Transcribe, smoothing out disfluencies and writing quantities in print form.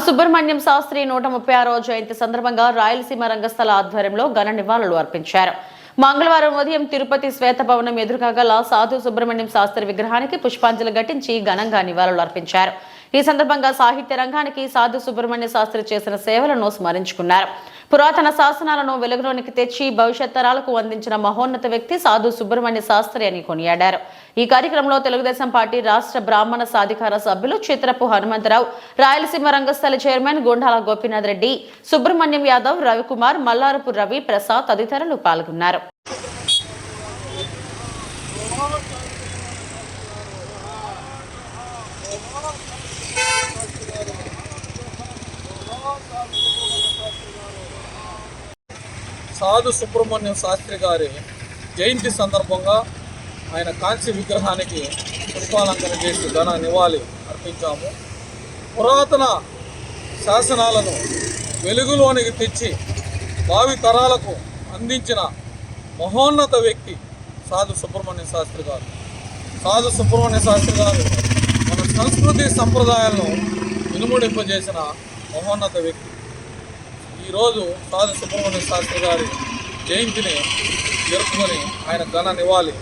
సుబ్రహ్మణ్యం శాస్త్రి 136వ జయంతి సందర్భంగా రాయలసీమ రంగస్థల ఆధ్వర్యంలో ఘన నివాళులు అర్పించారు. మంగళవారం ఉదయం తిరుపతి శ్వేతభవనం ఎదురుగా గల సాధు సుబ్రహ్మణ్యం శాస్త్రి విగ్రహానికి పుష్పాంజలి ఘటించి ఘనంగా నివాళులు అర్పించారు. ఈ సందర్భంగా సాహిత్య రంగానికి సాధు సుబ్రహ్మణ్య శాస్త్రి చేసిన సేవలను స్మరించుకున్నారు. పురాతన శాసనాలను వెలుగులోనికి తెచ్చి భవిష్యత్ తరాలకు అందించిన మహోన్నత వ్యక్తి సాధు సుబ్రహ్మణ్య శాస్త్రి అని కొనియాడారు. ఈ కార్యక్రమంలో తెలుగుదేశం పార్టీ రాష్ట్ర బ్రాహ్మణ సాధికార సభ్యులు చిత్రపు హనుమంతరావు, రాయలసీమ రంగస్థల చైర్మన్ గుండాల గోపీనాథ్ రెడ్డి, సుబ్రహ్మణ్యం యాదవ్, రవికుమార్, మల్లారపు రవి ప్రసాద్ తదితరులు పాల్గొన్నారు. సాధు సుబ్రహ్మణ్యం శాస్త్రి గారి జయంతి సందర్భంగా ఆయన కాంస్య విగ్రహానికి పుష్పాలంకరణ చేసి ఘన నివాళి అర్పించాము. పురాతన శాసనాలను వెలుగులోనికి తెచ్చి భావి తరాలకు అందించిన మహోన్నత వ్యక్తి సాధు సుబ్రహ్మణ్య శాస్త్రి గారు. సాధు సుబ్రహ్మణ్య శాస్త్రి గారు మన సంస్కృతి సంప్రదాయాలను వినుముడింపజేసిన మహోన్నత వ్యక్తి. ఈరోజు సాధు సుబ్రహ్మణ్య శాస్త్రి గారి జయంతిని జరుపుకొని ఆయన ఘన నివాళి